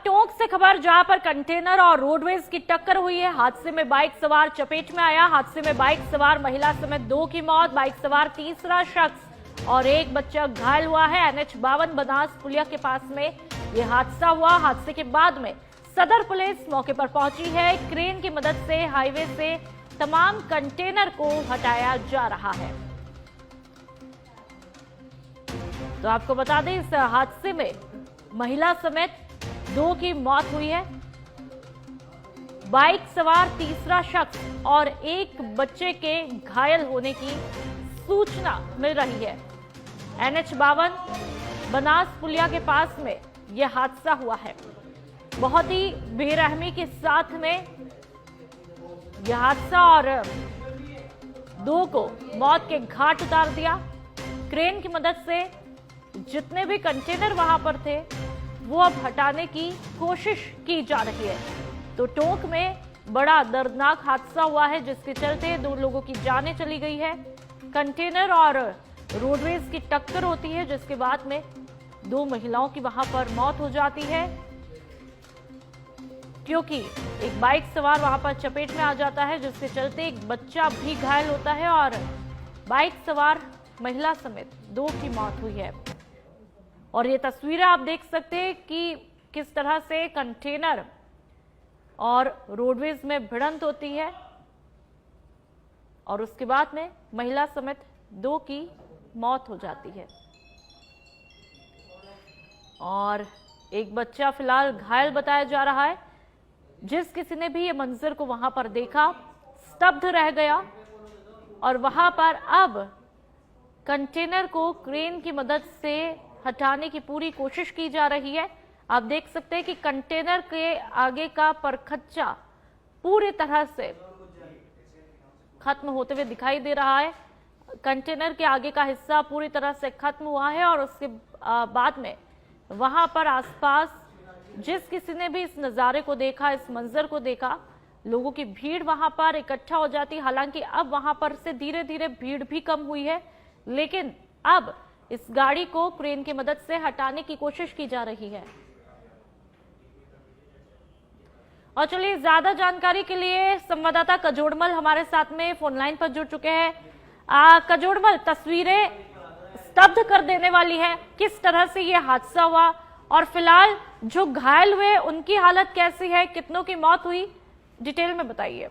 टोंक से खबर, जहां पर कंटेनर और रोडवेज की टक्कर हुई है। हादसे में बाइक सवार चपेट में आया। हादसे में बाइक सवार महिला समेत 2 की मौत, बाइक सवार तीसरा शख्स और एक बच्चा घायल हुआ है। NH-52 बनास पुलिया के पास में यह हादसा हुआ। हादसे के बाद में सदर पुलिस मौके पर पहुंची है। क्रेन की मदद से हाईवे से तमाम कंटेनर को हटाया जा रहा है। तो आपको बता दें, इस हादसे में महिला समेत 2 की मौत हुई है। बाइक सवार तीसरा शख्स और एक बच्चे के घायल होने की सूचना मिल रही है। NH-52 बनास पुलिया के पास में यह हादसा हुआ है। बहुत ही बेरहमी के साथ में यह हादसा और 2 को मौत के घाट उतार दिया। क्रेन की मदद से जितने भी कंटेनर वहां पर थे वो अब हटाने की कोशिश की जा रही है। तो टोंक में बड़ा दर्दनाक हादसा हुआ है, जिसके चलते 2 लोगों की जानें चली गई है। कंटेनर और रोडवेज की टक्कर होती है, जिसके बाद में 2 महिलाओं की वहां पर मौत हो जाती है, क्योंकि एक बाइक सवार वहां पर चपेट में आ जाता है, जिसके चलते एक बच्चा भी घायल होता है और बाइक सवार महिला समेत 2 की मौत हुई है। और ये तस्वीरें आप देख सकते हैं कि किस तरह से कंटेनर और रोडवेज में भिड़ंत होती है और उसके बाद में महिला समेत 2 की मौत हो जाती है और एक बच्चा फिलहाल घायल बताया जा रहा है। जिस किसी ने भी ये मंजर को वहां पर देखा स्तब्ध रह गया और वहां पर अब कंटेनर को क्रेन की मदद से हटाने की पूरी कोशिश की जा रही है। आप देख सकते हैं कि कंटेनर के आगे का परखच्चा पूरी तरह से खत्म होते हुए दिखाई दे रहा है। कंटेनर के आगे का हिस्सा पूरी तरह से खत्म हुआ है और उसके बाद में वहां पर आसपास जिस किसी ने भी इस नज़ारे को देखा, इस मंजर को देखा, लोगों की भीड़ वहां पर इकट्ठा हो जाती। हालांकि अब वहां पर से धीरे धीरे भीड़ भी कम हुई है, लेकिन अब इस गाड़ी को क्रेन की मदद से हटाने की कोशिश की जा रही है। और चलिए, ज्यादा जानकारी के लिए संवाददाता कजोड़मल हमारे साथ में फोन लाइन पर जुड़ चुके हैं। कजोड़मल, तस्वीरें स्तब्ध कर देने वाली है। किस तरह से ये हादसा हुआ और फिलहाल जो घायल हुए उनकी हालत कैसी है, कितनों की मौत हुई, डिटेल में बताइए।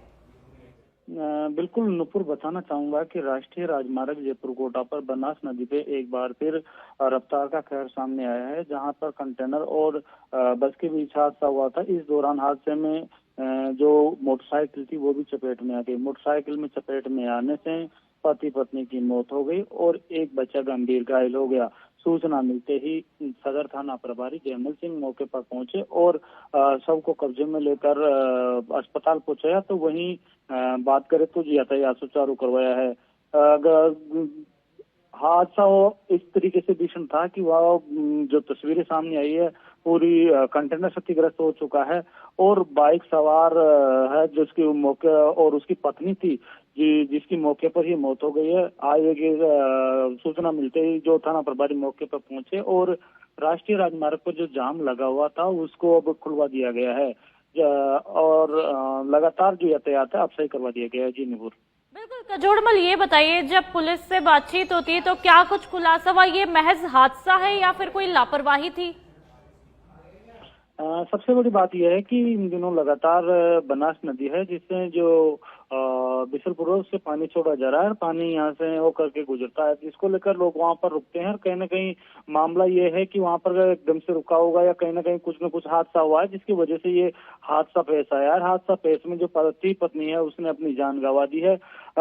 बिल्कुल नुपुर, बताना चाहूंगा कि राष्ट्रीय राजमार्ग जयपुर कोटा पर बनास नदी पे एक बार फिर रफ्तार का कहर सामने आया है, जहां पर कंटेनर और बस के बीच हादसा हुआ था। इस दौरान हादसे में जो मोटरसाइकिल थी वो भी चपेट में आ गई। मोटरसाइकिल में चपेट में आने से पति पत्नी की मौत हो गई और एक बच्चा गंभीर घायल हो गया। सूचना मिलते ही सदर थाना प्रभारी जयमल सिंह मौके पर पहुंचे और शव को कब्जे में लेकर अस्पताल पहुंचाया। तो वहीं बात करें तो यातायात सुचारू करवाया है। हादसा इस तरीके से भीषण था कि वह जो तस्वीरें सामने आई है, पूरी कंटेनर क्षतिग्रस्त हो चुका है और बाइक सवार है जिसकी मौके और उसकी पत्नी थी जिसकी मौके पर ही मौत हो गई है। आगे की सूचना मिलते ही जो थाना प्रभारी मौके पर पहुंचे और राष्ट्रीय राजमार्ग पर जो जाम लगा हुआ था उसको अब खुलवा दिया गया है और लगातार जो यातायात है अब सही करवा दिया गया है। जी नुपुर। बिल्कुल कजोड़मल, ये बताइए, जब पुलिस से बातचीत होती है तो क्या कुछ खुलासा हुआ, ये महज हादसा है या फिर कोई लापरवाही थी? सबसे बड़ी बात यह है कि इन दिनों लगातार बनास नदी है जिससे जो बिशलपुर से पानी छोड़ा जा रहा है, पानी यहाँ से होकर के गुजरता है, जिसको लेकर लोग वहाँ पर रुकते हैं। और कहीं ना कहीं मामला ये है कि वहाँ पर एकदम से रुका होगा या कहीं ना कहीं कुछ न कुछ हादसा हुआ है जिसकी वजह से ये हादसा पेश आया है। हादसा पेश में जो पति पत्नी है उसने अपनी जान गंवा दी है।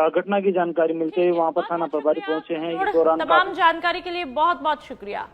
घटना की जानकारी मिलते ही वहाँ पर थाना प्रभारी पहुंचे हैं। इस दौरान तमाम जानकारी के लिए बहुत बहुत शुक्रिया।